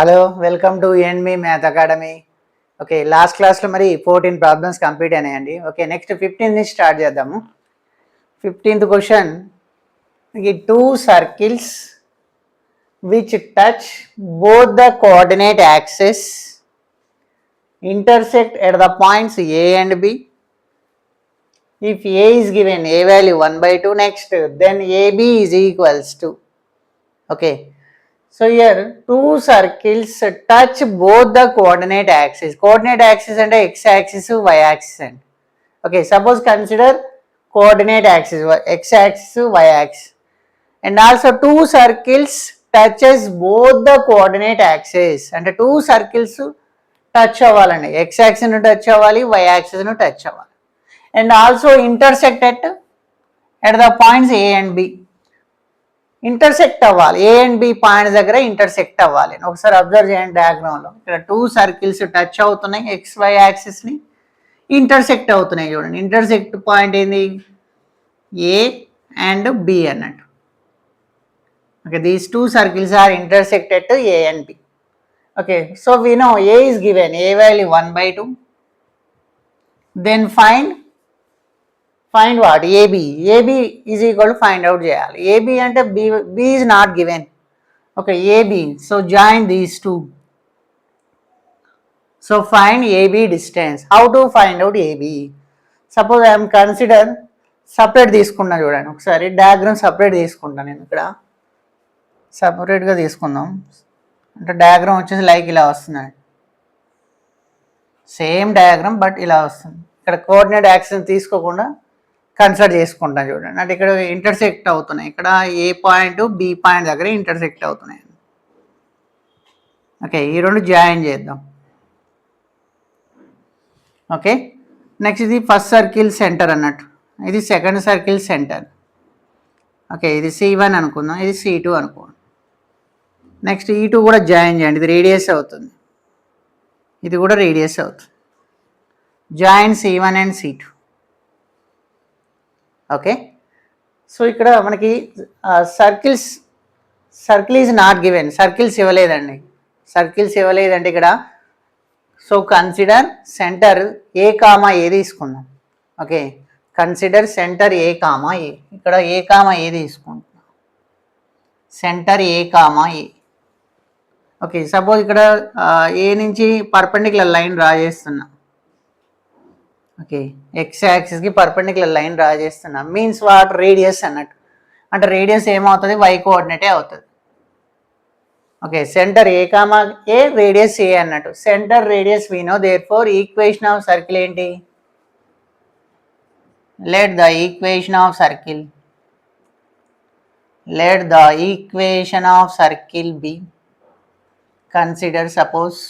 Hello, welcome to ఎన్మి math academy. Okay, last క్లాస్లో మరి 14 ప్రాబ్లమ్స్ కంప్లీట్ అయినాయండి. ఓకే, నెక్స్ట్ 15 నుంచి స్టార్ట్ చేద్దాము. 15th క్వశ్చన్, ఈ two circles which touch both the coordinate axis intersect at the points A and B. If A is given A value 1/2 next, then AB is equals to. Okay, so here two circles touch both the coordinate axis. Coordinate axis and x axis, y axis. And okay, suppose consider coordinate axis x axis, y axis, and also two circles touches both the coordinate axis. And two circles touch అవ్వాలండి, x axis ను touch అవ్వాలి, y axis ను touch అవ్వాలి, and also intersect at the points A and B. Intersect అవ్వాలి, A and B points దగ్గర intersect అవ్వాలి. ఒకసారి observe చేయండి డయాగ్రామ్లో. ఇక్కడ టూ సర్కిల్స్ టచ్ అవుతున్నాయి, ఎక్స్ వై యాక్సిస్ని ఇంటర్సెక్ట్ అవుతున్నాయి. చూడండి, ఇంటర్సెక్ట్ పాయింట్ ఏంది, ఏ అండ్ బి అన్నట్టు. Okay, these two circles are intersected A and B. Okay, so we know A is given A value 1/2. Then find what? AB. AB is equal to find out చేయాలి. AB అంటే B is not given. Okay, AB. So join these two. So find AB distance. How to find out AB? Suppose I am consider separate తీసుకున్నా. చూడండి ఒకసారి diagram separate తీసుకుంటాను. నేను ఇక్కడ సపరేట్గా తీసుకుందాం. అంటే డయాగ్రామ్ వచ్చేసి లైక్ ఇలా వస్తుంది, సేమ్ డయాగ్రామ్ బట్ ఇలా వస్తుంది. ఇక్కడ కోఆర్డినేట్ యాక్సిస్ తీసుకోకుండా కన్సిడర్ చేసుకుంటాం. చూడండి, అంటే ఇక్కడ ఇంటర్సెక్ట్ అవుతున్నాయి. ఇక్కడ ఏ పాయింట్ బి పాయింట్ దగ్గర ఇంటర్సెక్ట్ అవుతున్నాయి. ఓకే, ఈ రెండు జాయిన్ చేద్దాం. ఓకే, నెక్స్ట్ ఇది ఫస్ట్ సర్కిల్ సెంటర్ అన్నట్టు, ఇది సెకండ్ సర్కిల్ సెంటర్. ఓకే, ఇది C1 అనుకుందాం, ఇది C2 అనుకోండి. నెక్స్ట్ E2 కూడా జాయిన్ చేయండి, ఇది రేడియస్ అవుతుంది, ఇది కూడా రేడియస్ అవుతుంది. Join C1 and C2. Okay, so ఇక్కడ మనకి circle is not given, circles ఇవ్వలేదండి. సర్కిల్స్ ఇవ్వలేదంటే ఇక్కడ so consider centre a comma a తీసుకుందాం. Okay, consider centre a comma a. ఇక్కడ ఏ కామా ఏ తీసుకుంటున్నాం, centre a comma a. Okay, suppose ఇక్కడ a నుంచి పర్పెండిక్యులర్ లైన్ డ్రా చేస్తున్నా. Okay, x యాక్సిస్కి పర్పెండిక్యులర్ లైన్ డ్రా చేస్తున్నాం, మీన్స్ వాట్, రేడియస్ అన్నట్టు. అంటే రేడియస్ ఏమవుతుంది, వై కోఆర్డినేటే అవుతుంది. Okay, centre a comma a, radius a అన్నట్టు. Centre radius we know, therefore equation of circle ఏంటి, let the equation of circle be consider suppose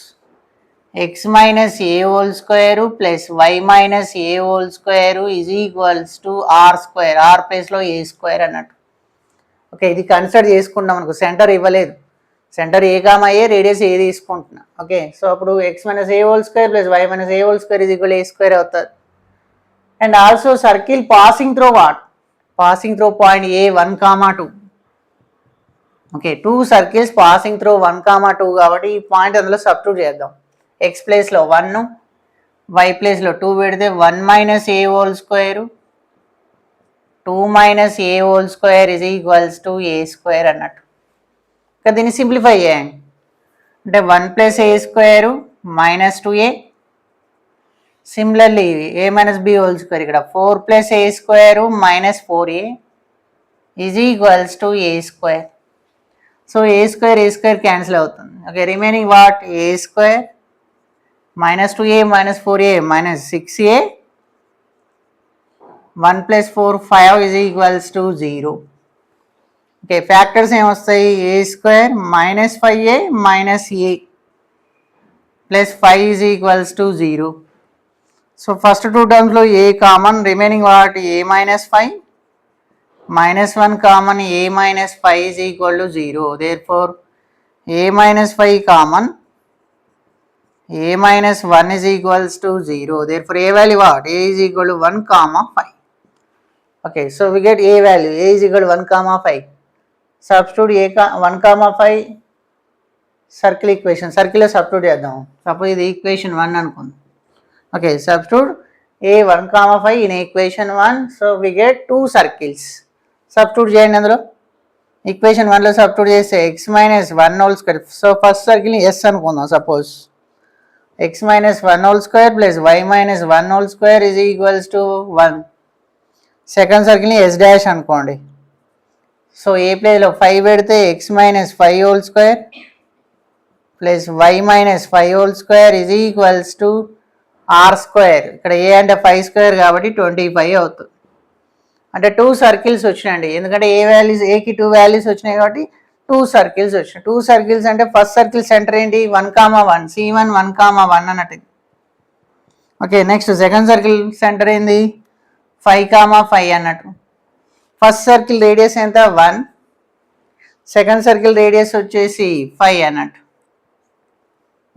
x minus a whole square plus y minus a whole square is equals to r square. r ప్లేస్లో a square అన్నట్టు. Okay, ఇది consider చేసుకుంటాం. మనకు centre ఇవ్వలేదు, centre a comma a, radius ఏ తీసుకుంటున్నా. Okay, so అప్పుడు x minus a whole square plus y minus a whole square is equal to a square అవుతుంది. And also circle passing through what, passing through point A 1, 2. Okay, two circles passing through 1, 2 కాబట్టి ఈ point అందులో substitute చేద్దాం. X ప్లేస్లో 1, why ప్లేస్లో 2 పెడితే 1 minus a whole square 2 minus a whole square is equals to a square అన్నట్టు. ఇంకా దీన్ని సింప్లిఫై చేయండి, అంటే 1 plus a square minus 2a. Similarly a minus b whole square, ఇక్కడ 4 plus a square minus 4a is equals to a square. So a square cancel అవుతుంది. Okay, remaining what, a square minus 2a minus 4a minus 6a 1 plus 4 5 is equals to 0. Okay, factors ఏమొస్తాయి, a square minus 5a minus a plus 5 is equals to 0. So first two టర్మ్స్లో a common, remaining what, a minus 5 minus 1 common, a minus 5 is equal to 0. Therefore a minus 5 common, a minus 1 is equals to 0. Therefore a value what, a is equal to 1, 5. Okay, so we get a value, a is equal to 1, 5. Substitute a 1, 5 circle equation, సర్కిల్లో substitute చేద్దాం. Suppose ఇది equation 1 అనుకుందాం. Okay, substitute a1, 5 in equation 1. So we get 2 circles. Substitute చేయండి అందులో. Equation 1లో substitute చేస్తే x minus 1 whole square. So first సర్కిల్ని S అనుకుందాం. Suppose x minus 1 whole square plus y minus 1 whole square is equals to 1. Second సర్కిల్ని S dash అనుకోండి. So a ప్లేస్లో 5 పెడితే x minus 5 whole square plus y minus 5 whole square is equals to are square. ఇక్కడ A అంటే 5 square కాబట్టి 25 అవుతుంది. అంటే 2 circles వచ్చినాయండి. ఎందుకంటే ఏకి 2 వాల్యూస్ వచ్చినాయి కాబట్టి 2 సర్కిల్స్ వచ్చినాయి. 2 సర్కిల్స్ అంటే ఫస్ట్ సర్కిల్ సెంటర్ ఏంటి 1,1, C1 1,1 అన్నట్టు. Okay, next second circle centre ఏంది 5,5 అన్నట్టు. ఫస్ట్ సర్కిల్ రేడియస్ ఎంత 1, సెకండ్ సర్కిల్ రేడియస్ వచ్చేసి 5 అన్నట్టు.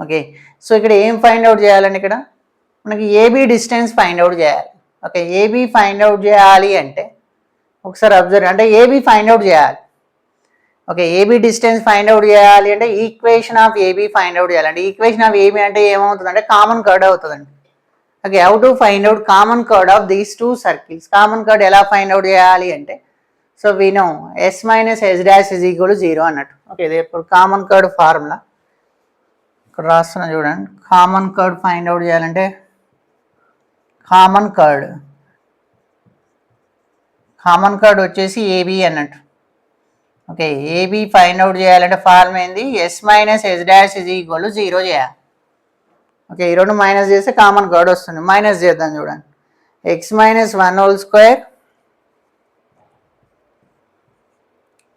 ఓకే, సో ఇక్కడ ఏం ఫైండ్ అవుట్ చేయాలండి? ఇక్కడ మనకి ఏబీ డిస్టెన్స్ ఫైండ్ అవుట్ చేయాలి. ఓకే, ఏబీ ఫైండ్ అవుట్ చేయాలి అంటే ఒకసారి అబ్జర్వ్, అంటే ఏబీ ఫైండ్ అవుట్ చేయాలి. Okay, AB distance find out చేయాలి అంటే equation of AB find out చేయాలంటే ఈక్వేషన్ ఆఫ్ ఏబీ అంటే ఏమవుతుందంటే కామన్ కర్డ్ అవుతుందండి. Okay, how to find out common chord of these 2 circles. Common chord ఎలా find out చేయాలి అంటే so we know S minus S dash is equal to 0 అన్నట్టు. Okay, ఇది ఇప్పుడు కామన్ కర్డ్ ఫార్ములా ఇక్కడ రాస్తున్నా చూడండి. కామన్ కర్డ్ ఫైండ్ అవుట్ చేయాలంటే కామన్ కర్డ్ వచ్చేసి ఏబీ అన్నట్టు. ఓకే, ఏబీ ఫైండ్ అవుట్ చేయాలంటే ఫార్మ్ ఏంది S minus S dash is equal to 0 చేయాలి. ఓకే, ఈ రెండు మైనస్ చేస్తే కామన్ కర్డ్ వస్తుంది. మైనస్ చేద్దాం చూడండి. X minus 1 whole square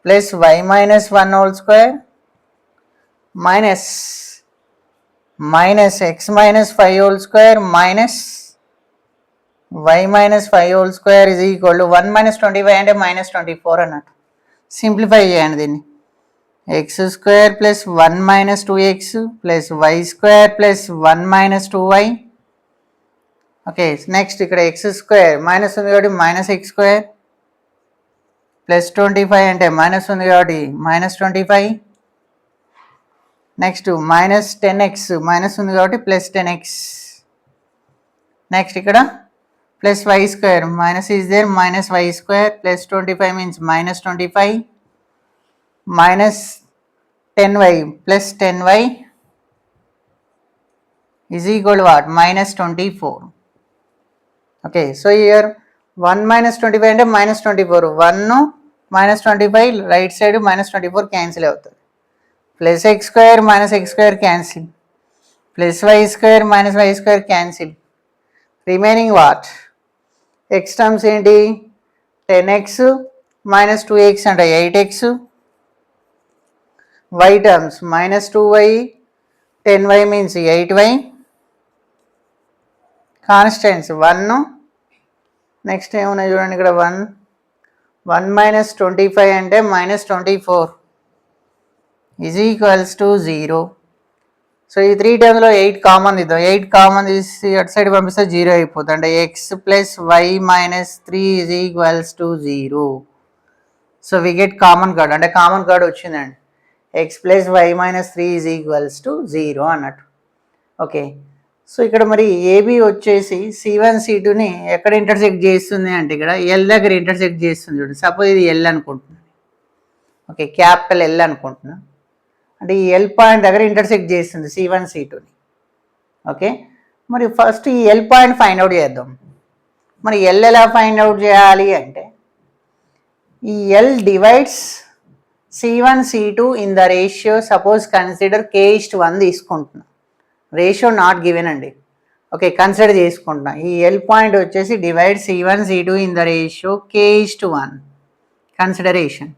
plus y minus 1 whole square minus x minus 5 whole square minus y minus 5 whole square is equal to 1 minus 25 అంటే minus 24 అన్నట్టు. Simplify చేయండి దీన్ని. X square plus 1 minus 2x plus why square plus 1 minus 2y. Okay, next ఇక్కడ X square minus ఉంది కాబట్టి minus x square plus 25 అంటే minus ఉంది కాబట్టి minus 25. Next minus 10x minus ఉంది కాబట్టి ప్లస్ 10x. నెక్స్ట్ ఇక్కడ plus why square minus is there minus y square plus 25 means minus 25 minus 10y plus 10y is equal to what minus 24. Okay, so here 1 minus 25 అంటే minus 24. 1 minus 25 right side minus 24 cancel అవుతుంది. Plus x square minus x square cancel plus why square minus y square cancel. Remaining what x terms ఏంటి 10x minus 2x అంటే 8x. y terms minus 2y 10y means 8y. Constants 1. Next ఏమున్నాయి చూడండి ఇక్కడ 1 minus 25 అంటే minus 24 is equals to 0. So ఈ 3 టర్మ్స్లో 8 common ఇద్దాం. 8 common తీసి అటు సైడ్ పంపిస్తే 0 అయిపోతుంది. అంటే X plus Y minus 3 is equals to 0. So we get common chord, అంటే కామన్ కర్డ్ వచ్చిందండి. X plus Y minus 3 is equals to 0 అన్నట్టు. ఓకే, సో ఇక్కడ మరి ఏబి వచ్చేసి C1 C2ని ఎక్కడ ఇంటర్సెక్ట్ చేస్తుంది అంటే ఇక్కడ ఎల్ దగ్గర ఇంటర్సెక్ట్ చేస్తుంది చూడండి. సపోజ్ ఇది ఎల్ అనుకుంటున్నాను. ఓకే, క్యాపిటల్ ఎల్ అనుకుంటున్నాను. అంటే ఈ ఎల్ పాయింట్ దగ్గర ఇంటర్సెక్ట్ చేస్తుంది C1 C2ని. ఓకే, మరి ఫస్ట్ ఈ ఎల్ పాయింట్ ఫైండ్ అవుట్ చేద్దాం. మరి ఎల్ ఎలా ఫైండ్ అవుట్ చేయాలి అంటే ఈ L divides C1 C2 in the ratio. Suppose consider k:1 తీసుకుంటున్నా. రేషియో నాట్ గివెన్ అండి. ఓకే, కన్సిడర్ చేసుకుంటున్నా. ఈ ఎల్ పాయింట్ వచ్చేసి divide C1 C2 in the ratio k:1 consideration.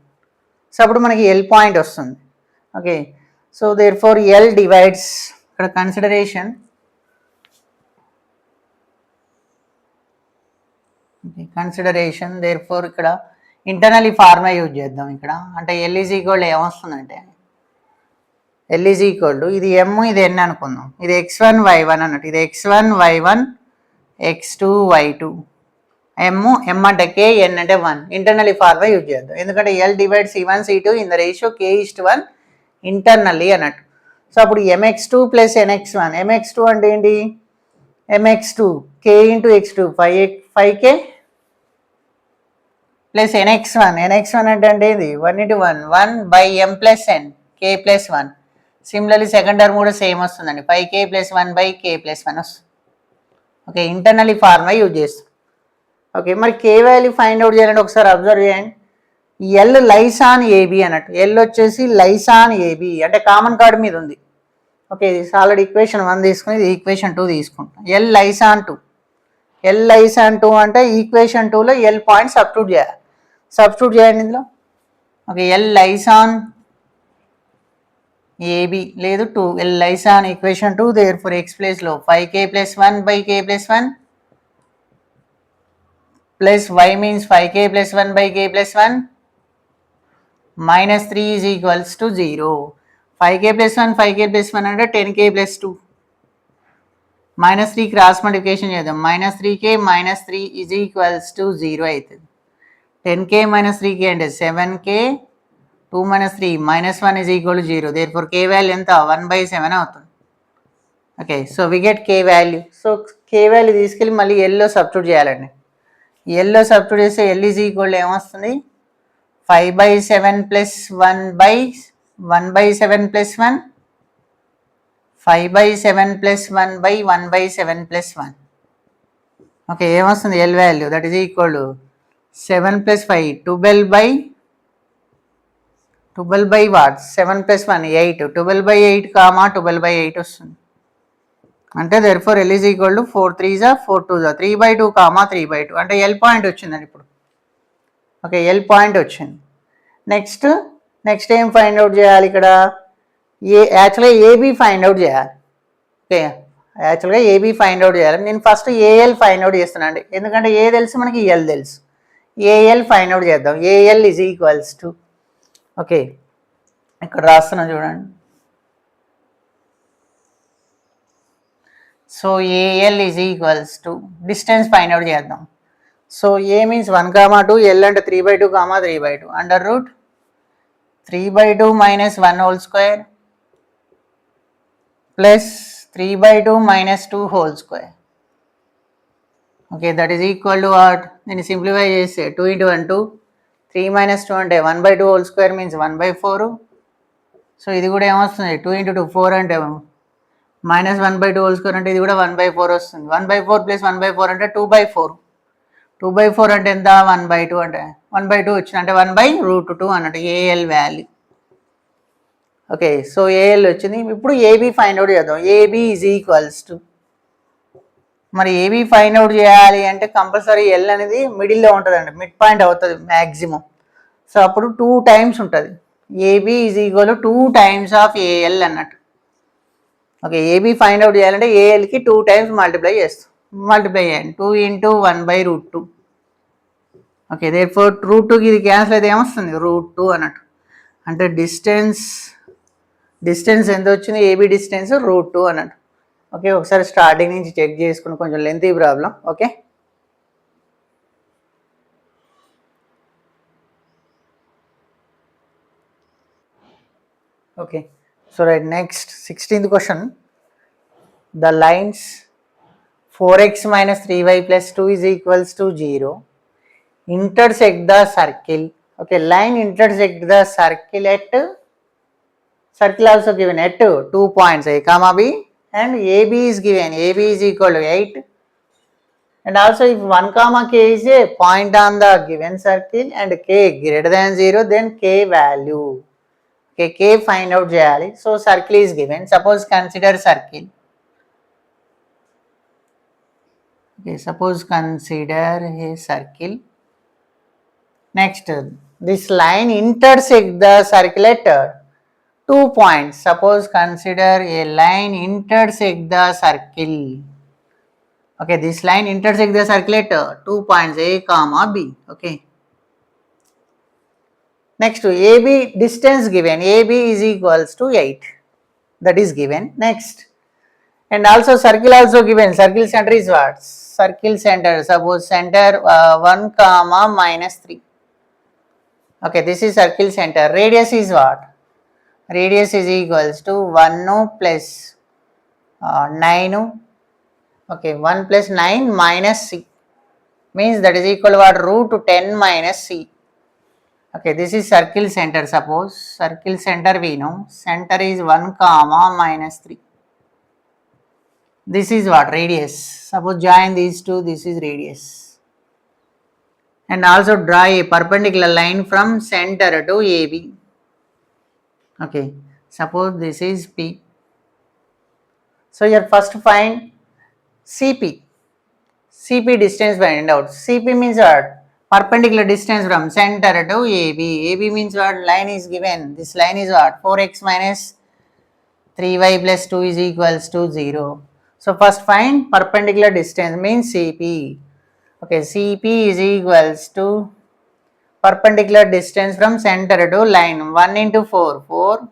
So అప్పుడు మనకి ఎల్ పాయింట్ వస్తుంది. Okay, so therefore L divides ఇక్కడ consideration. Consideration therefore ఇక్కడ ఇంటర్నల్ ఫార్ములా యూజ్ చేద్దాం ఇక్కడ. అంటే ఎల్ ఈజ్ ఈక్వల్ ఏమొస్తుందంటే ఎల్ ఈజ్ ఈక్వల్ టు ఇది ఎమ్ ఇది ఎన్ అనుకుందాం. ఇది x1 y1 అన్నట్టు. ఇది x1 y1 x2 y2. ఎమ్ అంటే k, ఎన్ అంటే 1. ఇంటర్నల్ ఫార్ములా యూజ్ చేద్దాం. ఎందుకంటే L divide C1 C2 in the ratio k:1 internally అన్నట్టు. సో అప్పుడు mx2 ప్లస్ nx1, mx2 అంటే ఏంటి, mx2 k into x2 5k plus nx1 అంటే ఏంది 1 into 1 1 by m plus n k plus 1. Similarly second term కూడా same వస్తుందండి, 5k plus 1 by k plus 1 వస్తుంది. Okay, internally formula use చేస్తాం. Okay, మరి కే value find out చేయాలంటే ఒకసారి observe చేయండి. ఎల్ లైస్ ఆన్ ఏబి అన్నట్టు, ఎల్ వచ్చేసి లైస్ ఆన్ ఏబి అంటే కామన్ కార్డ్ మీద ఉంది. ఓకే, ఇది ఆల్రెడీ ఈక్వేషన్ 1 తీసుకుని ఇది ఈక్వేషన్ 2 తీసుకుంటాం. L lies on 2, L lies on 2 అంటే ఈక్వేషన్ 2లో ఎల్ పాయింట్ సబ్స్టిట్యూట్ చేయాలి. సబ్స్టిట్యూట్ చేయండి ఇందులో. Okay, L lies on AB లేదు 2, L lies on equation 2, therefore X ప్లేస్లో 5k plus 1 by k plus 1 plus y means 5k plus 1 by k plus 1 minus 3 is equals to 0. 5k plus 1 5k plus 1 అంటే 10k plus 2, minus 3 cross multiplication చేద్దాం, minus 3k minus 3 is equals to 0 అవుతుంది. 10k minus 3k అంటే 7k, 2 minus 3 minus 1 is equal to 0, therefore k value ఎంత 1/7 అవుతుంది. Okay, so we get k value. So k value తీసుకెళ్ళి మళ్ళీ ఎల్లో substitute చేయాలండి. ఎల్లో సబ్స్టిట్యూట్ చేస్తే ఎల్ ఈజ్ ఈక్వల్ ఏమొస్తుంది 5/7 plus 1/7 plus 1 5/7 plus 1/1/7 plus 1. Okay, ఏమొస్తుంది L value that is equal to 7 plus 5 12 by what 7 plus 1 8, 12/8 comma 12/8 వస్తుంది. అంటే there four L is equal to 4 3s 4 2s 3/2 comma 3/2 అంటే ఎల్ పాయింట్ వచ్చిందండి ఇప్పుడు. Okay, L point వచ్చింది. Next ఏం find out చేయాలి ఇక్కడ, యాక్చువల్గా ఏబీ ఫైండ్ అవుట్ చేయాలి. ఓకే, యాక్చువల్గా ఏబీ ఫైండ్ అవుట్ చేయాలి. నేను ఫస్ట్ ఏఎల్ ఫైండ్ అవుట్ చేస్తున్నానండి, ఎందుకంటే ఏ తెలుసు మనకి ఎల్ తెలుసు. ఏఎల్ ఫైండ్ అవుట్ చేద్దాం. AL is equals to, okay ఇక్కడ రాస్తున్నా చూడండి. So AL is equals to distance find out చేద్దాం. సో ఏ మీన్స్ 1, 2, ఎల్ అంటే 3/2, 3/2 under root 3/2 minus 1 whole square plus 3/2 minus 2 whole square. Okay, that is equal to what, దీన్ని simplify చేస్తే 2 into 1 2, 3 minus 2 అంటే 1/2 whole square means 1/4. So ఇది కూడా ఏమొస్తుంది 2 into 2 4 అంటే minus 1/2 whole square అంటే ఇది కూడా 1/4 వస్తుంది. 1/4 ప్లస్ 1/4 అంటే 2/4. 2/4 అంటే ఎంత 1/2 అంటే 1/2 వచ్చింది అంటే 1/√2 అన్నట్టు AL value. Okay, so AL వచ్చింది. ఇప్పుడు ఏబీ ఫైండ్ అవుట్ చేద్దాం. ఏబీ ఈజ్ ఈక్వల్స్ టు, మరి ఏబీ ఫైండ్ అవుట్ చేయాలి అంటే కంపల్సరీ ఎల్ అనేది మిడిల్లో ఉంటుందండి, మిడ్ పాయింట్ అవుతుంది మ్యాక్సిమం. సో అప్పుడు 2 టైమ్స్ ఉంటుంది. AB is equal 2 times of AL అన్నట్టు. ఓకే, ఏబీ ఫైండ్ అవుట్ చేయాలంటే ఏఎల్కి 2 టైమ్స్ మల్టిప్లై చేస్తాం. మల్టిప్లై చేయండి 2 ఇంటూ 1/√2. ఓకే, దేర్ ఫోర్ √2కి ఇది క్యాన్సిల్ అయితే ఏమొస్తుంది √2 అన్నట్టు. అంటే డిస్టెన్స్ ఎంత వచ్చింది, ఏబీ డిస్టెన్స్ √2 అన్నట్టు. ఓకే, ఒకసారి స్టార్టింగ్ నుంచి చెక్ చేసుకుని, కొంచెం lengthy problem. Okay, okay so right, next 16th question. The lines 4x minus 3y plus 2 is equals to 0 intersect the circle. Okay, line intersect the circle at, circle also given at 2 points a comma b, and AB is given, AB is equal to 8, and also if 1 comma k is a point on the given circle and k greater than 0, then k value, okay, k find out cheyali. So circle is given, suppose consider circle. Okay, suppose consider a circle. Next, this line intersect the circle at 2 points. Suppose consider a line intersect the circle. Okay, this line intersect the circle at 2 points a comma b. Okay, next AB distance given, AB is equals to 8, that is given. Next, and also circle also given, circle center is what, circle center, suppose center 1 comma minus 3. Okay, this is circle center. Radius is what, radius is equals to 1 plus 9. Okay, 1 plus 9 minus c means that is equal to what? Root 10 minus c. Okay, this is circle center. Suppose circle center we know center is 1 comma minus 3. This is what? Radius. Suppose join these two, this is radius. And also draw a perpendicular line from center to AB. Okay, suppose this is P. So here first find CP. CP distance find out. CP means what? Perpendicular distance from center to AB. AB means what? Line is given. This line is what? 4x minus 3y plus 2 is equals to 0. So first find perpendicular distance means CP. Okay, CP is equals to perpendicular distance from center to line. 1 into 4, 4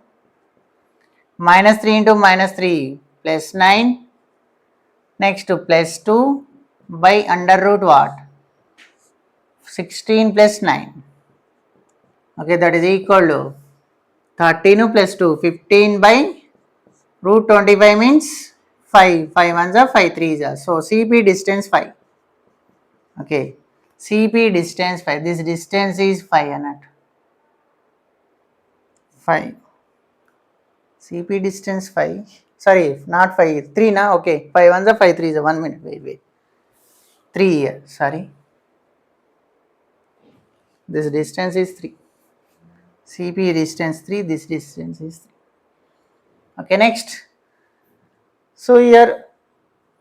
minus 3 into minus 3 plus 9. Next to plus 2 by under root what? 16 plus 9. Okay, that is equal to 13 plus 2, 15 by root 25 means 5. 5 ones are 5 threes are. So CP distance 5. Okay, CP distance 5. This distance is 5 and 5. CP distance 5. Sorry, not 5. 3 na? Okay, 5 ones are 5 threes are. 1 minute. Wait. 3 here. Sorry. This distance is 3. CP distance 3. This distance is 3. Okay, next. So here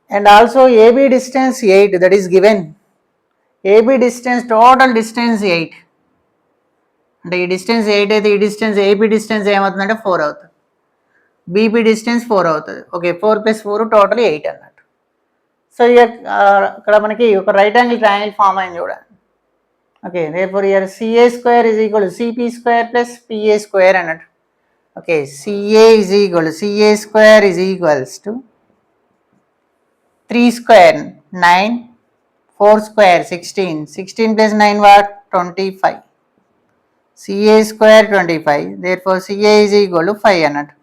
and also AB distance 8, that is given. AB distance, total distance 8. అంటే ఈ distance 8 అయితే ఈ distance AP distance ఏమవుతుందంటే 4 అవుతుంది. BP distance 4 అవుతుంది. Okay, 4 + 4 total 8 అన్నట్టు. So ఇక్కడ మనకి ఒక రైట్ యాంగిల్ ట్రయాంగిల్ ఫామ్ అయింది చూడండి. Okay, therefore here CA² is equal to CP² plus PA² అన్నట్టు. Okay, CA is equal to CA² is equals to 3 square 9, 4 square 16, 16 plus 9 what? 25. CA² 25, therefore CA is equal to 5 అన్నట్టు.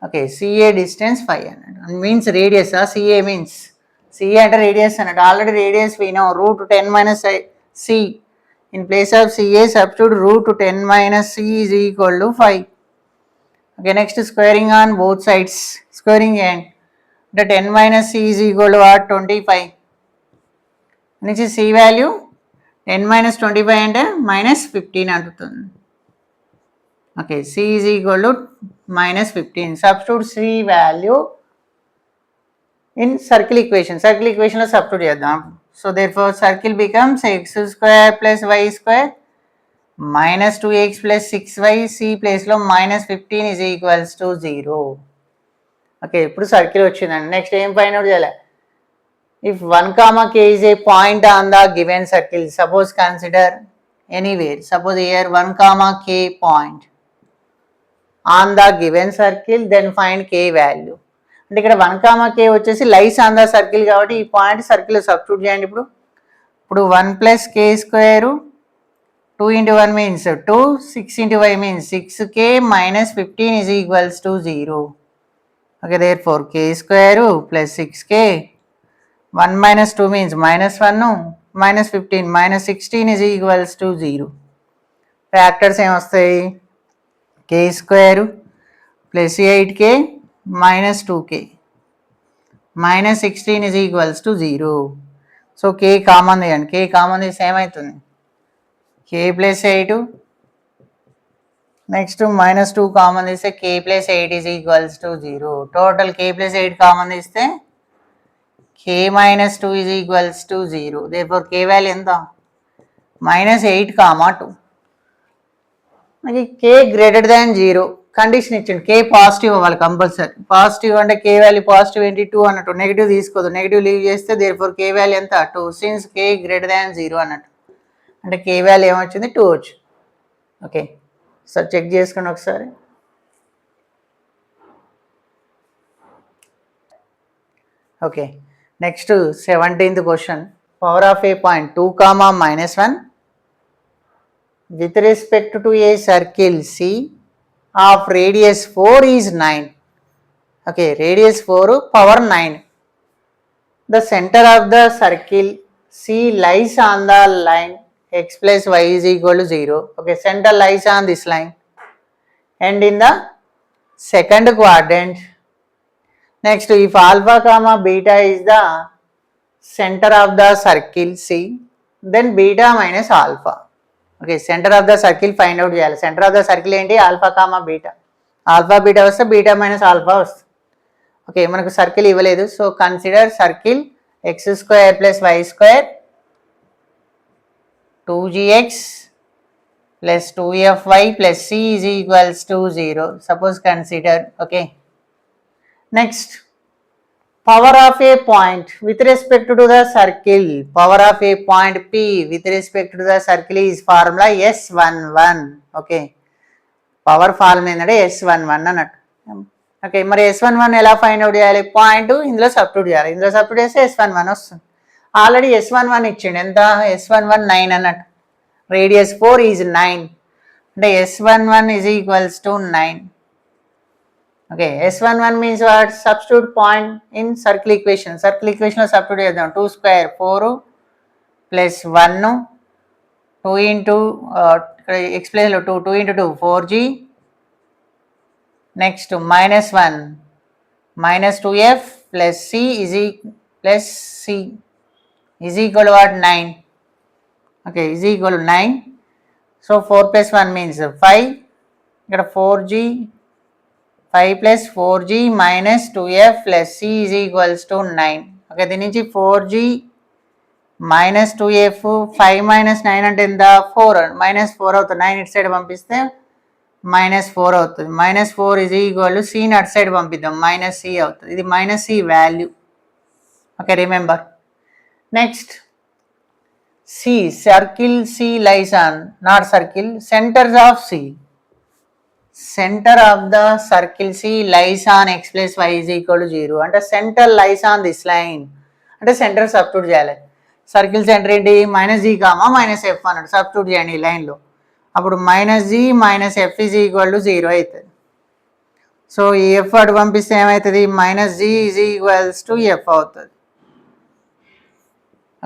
Okay, CA distance 5 అన్నట్టు. Means radius, CA means CA అంటే radius అన్నట్టు. Already radius we know root 10 minus c. In place of CA substitute root 10 minus c is equal to 5. Okay, next squaring on both sides. Squaring and the 10 minus c is equal to what? 25. Which is c value 10 minus 25 అంటే minus 15 అంటుంది. Okay, c is equal to minus 15. Substitute c value in circle equation. Circle equation లో substitute చేద్దాం. So therefore circle becomes x² plus y² minus 2x plus 6y. c place లో minus 15 is equals to 0. Okay, ఇప్పుడు circle వచ్చిందండి. Next ఏం find out చేయాలి? If 1 comma k is a point on the given circle, suppose consider anywhere. Suppose here 1 comma k point on the given circle, then find k value. అంటే ఇక్కడ 1 comma k వచ్చేసి lies on the circle కాబట్టి ఈ point circle substitute చేయండి. ఇప్పుడు 1 plus k² 2 into 1 means 2, 6 into y means 6k minus 15 is equals to 0. Okay, therefore k² plus 6k 1 minus 2 means minus 1, minus 15 minus 16 is equals to 0. Factors ఏం వస్తాయి? k² plus 8k minus 2k minus 16 is equals to 0. So k common తీయండి. k common తీస్తే ఏమవుతుంది? k plus 8 next minus 2 common తీస్తే k plus 8 is equals to 0. Total k plus 8 common తీస్తే k minus 2 is equals to 0. Therefore k value ఎంత? minus 8 comma 2. మనకి k greater than 0 condition ఇచ్చింది. k positive అవ్వాలి compulsory. Positive అంటే k value positive ఏంటి? 2 అన్నట్టు. Negative తీసుకోదు. Negative leave చేస్తే దేర్ఫోర్ k వాల్యూ ఎంత? 2. సిన్స్ k గ్రేటర్ దాన్ 0 అన్నట్టు. అంటే k వాల్యూ ఏమొచ్చింది? 2 వచ్చింది. ఓకే, సో చెక్ చేసుకోండి ఒకసారి. Okay, next 17th question. Power of A point 2 comma minus 1 with respect to a circle C of radius 4 is 9. Okay, radius 4 power 9. The center of the circle C lies on the line x plus y is equal to 0. Okay, center lies on this line and in the second quadrant. Next, if alpha comma beta is the center of the circle C, then beta minus alpha. Okay, center of the circle find out చేయాలి. Center of the circle ఏంటి alpha comma beta. Alpha beta వస్తే beta minus alpha వస్తుంది. Okay, మనకు circle ఇవ్వలేదు. So consider circle x square plus why square 2gx plus 2fy plus c is equals to 0. Suppose consider, okay. Next, power of a point with respect to the circle, power of a point P with respect to the circle is formula S11. Okay, power formula ఏంటంటే S11 అన్నట్టు. Okay, మరి S11 ఎలా find out చేయాలి? Point ఇందులో substitute చేయాలి. ఇందులో substitute చేస్తే S11 వస్తుంది. ఆల్రెడీ S11 ఇచ్చిండు. ఎంత? S11 9 అన్నట్టు. రేడియస్ 4 ఈజ్ 9 అంటే S11 is equals to 9. Okay, S11 means what? Substitute point in circle equation. Circle ఈక్వేషన్లో సబ్స్టిట్యూట్ చేద్దాం. 2 స్క్వేర్ 4 ప్లస్ 1 2 ఇంటూ ఇక్కడ ఎక్స్ ప్లేస్లో 2 into 2 4g. Next -1 -2f plus c plus c is equal to what? 9. Okay, is equal to 9. So 4 plus 1 means 5. ఇక్కడ 4g 5 plus 4g minus 2f plus c is equals to 9. Okay, దీని నుంచి 4g minus 2f 5 minus 9 అంటే ఎంత? 4 minus 4 అవుతుంది. 9 ఇటు side పంపిస్తే -4 అవుతుంది. -4 is equal to సిని అటు సైడ్ పంపిద్దాం, -c అవుతుంది. ఇది -c value. Okay, remember. Next C, circle C lies on, not circle, centers of C. Center of the circle C lies on x plus y is equal to 0. అంటే center lies on this line. అంటే centre substitute చేయాలి. Circle centre ఏంటి? -g, -f అన్నాడు. Substitute చేయండి ఈ లైన్లో. అప్పుడు -g -f is equal to 0 అవుతుంది. సో ఈ f అటు పంపిస్తే ఏమవుతుంది? -g is equals to f అవుతుంది.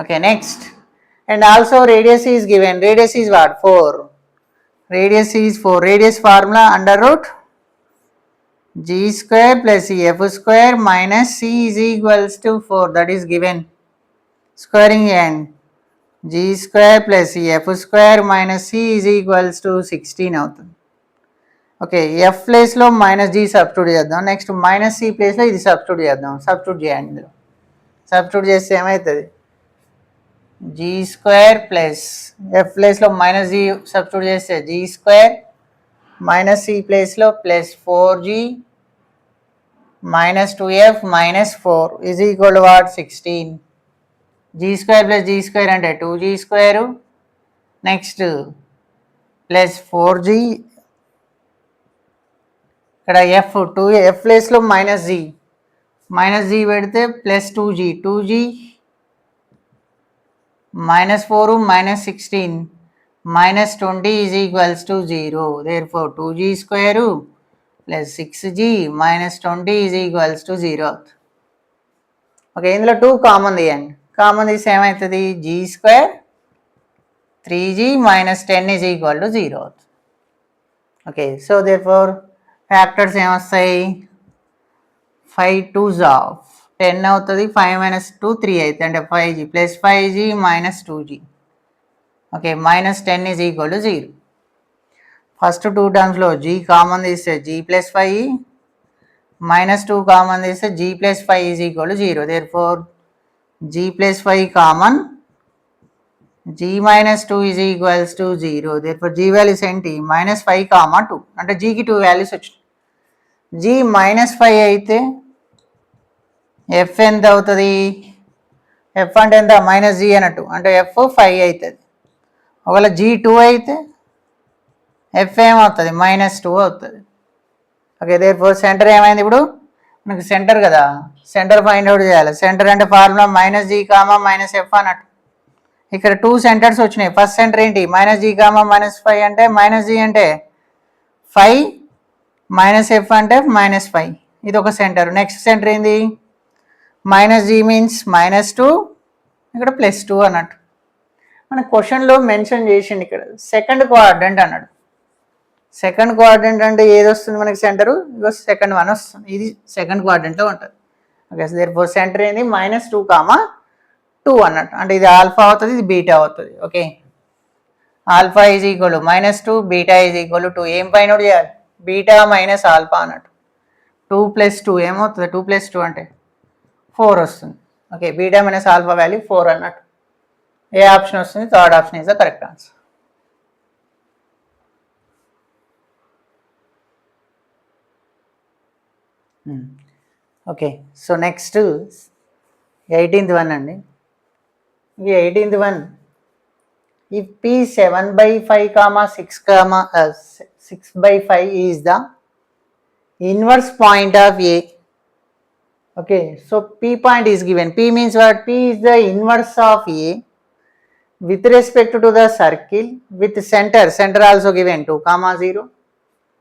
Okay, next. And also radius is given. Radius is what? 4. Radius is 4. Radius formula under root g square plus f square minus c is equals to 4. That is given. Squaring and g square plus f square minus c is equals to 16 అవుతుంది. Okay, f ప్లేస్లో -g substitute చేద్దాం. Next -c ప్లేస్లో ఇది substitute చేద్దాం. Substitute చేయండి. ఇందులో substitute చేస్తే ఏమవుతుంది? g స్క్వేర్ ప్లస్ f ప్లేస్లో -g సబ్స్టిట్యూట్ చేస్తే g స్క్వేర్ మైనస్ c ప్లేస్లో plus 4g minus 2f minus 4 is equal to what? 16. g square plus g square అంటే 2g square. Next plus 4g ఇక్కడ f ప్లేస్లో -g పెడితే plus 2g -4 -16 -20 is equals to 0. Therefore 2g square plus 6g minus 20 is equals to 0. Okay, ఇందులో 2 common తీయండి. Common తీసి ఏమవుతుంది? g square 3g minus 10 is equal to 0. Okay, so therefore factors ఏమొస్తాయి? 5 2s of 10 అవుతుంది. 5 - 2 3 అవుతుంది. అంటే 5g plus 5g minus 2g. Okay, -10 is equal to 0. First 2 టర్మ్స్లో g common తీస్తే g plus 5 -2 common తీస్తే g plus 5 is equal to 0. Therefore g plus 5 common, g -2 is equals to 0. Therefore g values ఏంటి? -5 2. అంటే gకి 2 values వచ్చినాయి. g -5 అయితే f ఎంత అవుతుంది? f అంటే ఎంత? -g అన్నట్టు. అంటే f 5 అవుతుంది. ఒకవేళ g 2 అయితే f ఏమవుతుంది? -2 అవుతుంది. ఓకే, దేర్ఫోర్ సెంటర్ ఏమైంది? ఇప్పుడు మనకి సెంటర్ కదా, సెంటర్ ఫైండ్ అవుట్ చేయాలి. సెంటర్ అంటే ఫార్ములా -g, -f అన్నట్టు. ఇక్కడ 2 సెంటర్స్ వచ్చినాయి. ఫస్ట్ సెంటర్ ఏంటి? -g, -5 అంటే -g అంటే 5 మైనస్ ఎఫ్ అంటే -5, ఇది ఒక సెంటర్. నెక్స్ట్ సెంటర్ ఏంది, -g మీన్స్ -2, ఇక్కడ +2 అన్నట్టు. మన క్వశ్చన్లో మెన్షన్ చేసిండు ఇక్కడ సెకండ్ క్వాడ్రంట్ అన్నాడు. సెకండ్ క్వాడ్రంట్ అంటే ఏది వస్తుంది మనకి సెంటరు, ఇగో సెకండ్ వన్ వస్తుంది, ఇది సెకండ్ క్వాడ్రంట్లో ఉంటుంది. ఓకే, దేర్ఫోర్ సెంటర్ ఏంది -2, 2 అన్నట్టు. అంటే ఇది ఆల్ఫా అవుతుంది, ఇది బీటా అవుతుంది. Okay, alpha is equal -2, beta is equal 2. ఏం ఫైండ్ అవుట్ చేయాలి, బీటా మైనస్ ఆల్ఫా అన్నట్టు. 2 + 2 ఏమవుతుంది, 2 + 2 అంటే 4 వస్తుంది. Okay, beta minus alpha value 4 అన్నట్టు. ఏ ఆప్షన్ వస్తుంది, third option is the correct answer. Okay, so next 18th one అండి. ఇది 18th one. If P 7/5, 6/5 is the inverse point of A. Okay, so P point is given. P means what? P is the inverse of A with respect to the circle with center also given 2, 0.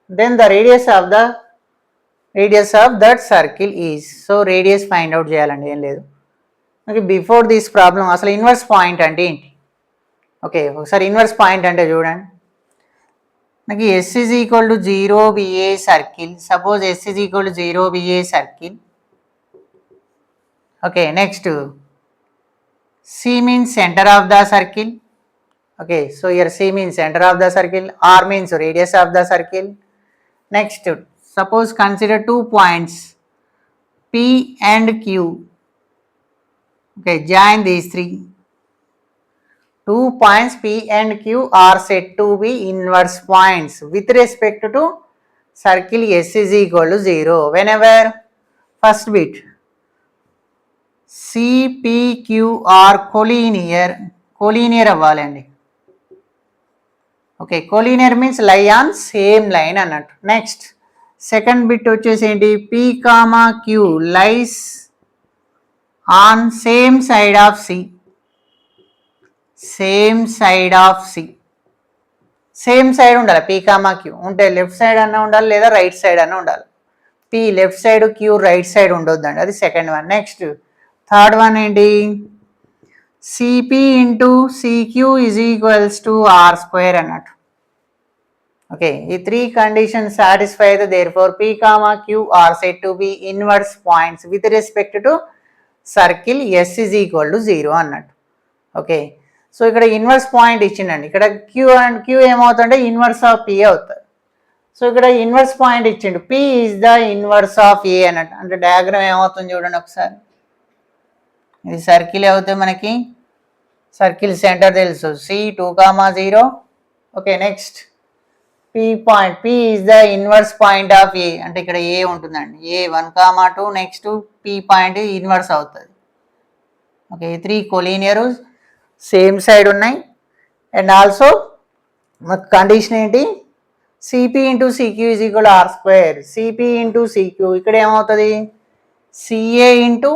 Then the radius of that circle is. So radius find out చేయాలండి, ఏం లేదు. Okay, before this problem అసలు inverse point అంటే ఏంటి? Okay, ఒకసారి inverse point అంటే చూడండి. నాకు S is equal to 0 BA circle. Suppose S is equal to 0 BA circle. Okay, next C means center of the circle. Okay, so here C means center of the circle, R means radius of the circle. Next, suppose consider 2 points P and Q. Okay, join these 3. 2 points P and Q are said to be inverse points with respect to circle S is equal to 0. Whenever, first bit, C, P, Q are collinear అవ్వాలండి. Okay, collinear means lie on same line అన్నట్టు. Next second bit వచ్చేసి ఏంటి, P, Q lies on same side of C. Same side ఉండాలి. P, Q ఉంటే left side అన్న ఉండాలి, లేదా right side అన్న ఉండాలి. P left side, Q right side ఉండొద్దండి, అది second one. Next third one ఏంటి, CP into CQ is equals to R² అన్నట్టు. ఓకే, ఈ 3 కండిషన్ సాటిస్ఫై అయితే therefore P, Q are said to be inverse points with respect to circle S is equal to 0 అన్నట్టు. Okay, so ఇక్కడ inverse point ఇచ్చిండండి. ఇక్కడ Q ఏమవుతుందంటే inverse of P అవుతుంది. So ఇక్కడ inverse point ఇచ్చిండు, P is the inverse of A అన్నట్టు. అంటే diagram ఏమవుతుంది చూడండి ఒకసారి. ఇది సర్కిల్ అవుతుంది, మనకి సర్కిల్ సెంటర్ తెలుసు, C 2, 0. Okay, next P point, P is the inverse point of A. అంటే ఇక్కడ A ఉంటుందండి, A 1, 2. Next P point inverse అవుతుంది. ఓకే, 3 కొలీనియర్ సేమ్ సైడ్ ఉన్నాయి. అండ్ ఆల్సో మాకు కండిషన్ ఏంటి, CP into CQ is equal R². CP into CQ ఇక్కడ ఏమవుతుంది, CA into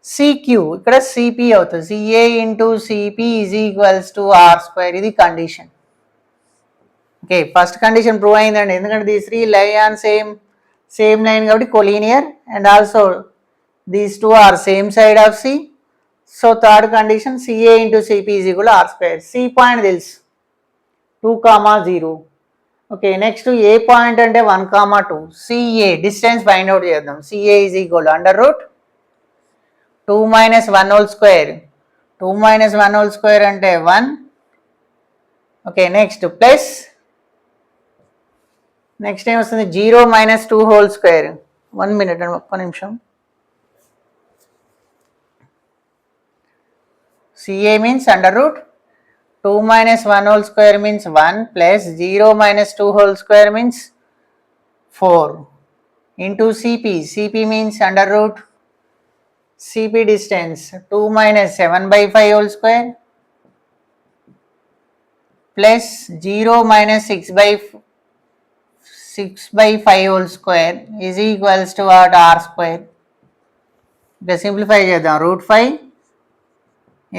CQ ఇక్కడ CP అవుతుంది. CA into CP is equals to R². ఇది condition. Okay, first condition prove అయిందండి, ఎందుకంటే these 3 lie on same line కాబట్టి collinear. And also these 2 are same side of C. So third condition CA into CP is equal R². C point తెలుసు 2, 0. Okay, next ఏ point అంటే 1, 2. CA distance find out చేద్దాం. CA is equal √2 - 1 whole square. 2 - 1 whole square అంటే 1. Okay, next plus next ఏమొస్తుంది, 0 - 2 whole square. 1 minute అండి, ఒక్క నిమిషం. CA means √2 - 1 whole square means 1 plus 0 - 2 whole square means 4 into CP. CP means CP distance 2 - 7/5 whole square plus 0 - 6/5 whole square is equals to what, R². ఇక simplify చేద్దాం. √5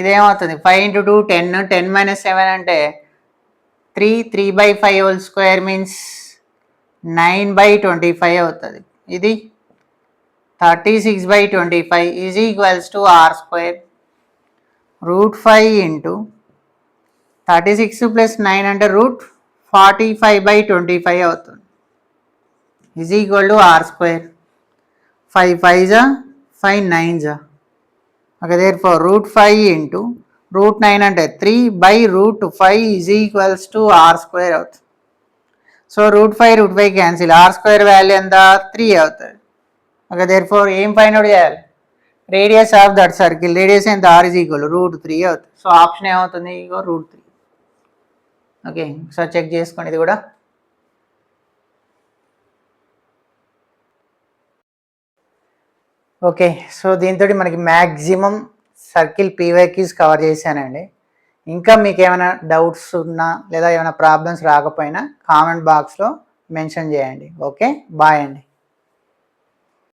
ఇదేమవుతుంది, 5 × 2 10, 10 - 7 అంటే 3, 3/5 whole square means 9/25 అవుతుంది. ఇది 36/25 is equals to are square √5 into 36 plus 9 అంటే √45/25 అవుతుంది. Is equal to are square 5 5 జా 5 9 జా. Okay, therefore √5 into √9 అంటే 3/5 is equals to are square అవుతుంది. So √5 cancel, R square value ఎంత 3 అవుతుంది. ఓకే, దేర్ఫోర్ ఏం ఫైండ్ అవుట్ చేయాలి? Radius of that circle. Radius ఎంత? ఆర్ ఈజ్ ఈక్వల్ √3 అవుతుంది. సో ఆప్షన్ ఏమవుతుంది? ఇగో √3. ఓకే, సో చెక్ చేసుకోండి ఇది కూడా. ఓకే, సో దీంతో మనకి మ్యాక్సిమం సర్కిల్ పీవైక్యూస్ కవర్ చేశానండి. ఇంకా మీకు ఏమైనా డౌట్స్ ఉన్నా లేదా ఏమైనా ప్రాబ్లమ్స్ రాకపోయినా కామెంట్ బాక్స్లో మెన్షన్ చేయండి. ఓకే, బాయ్ అండి.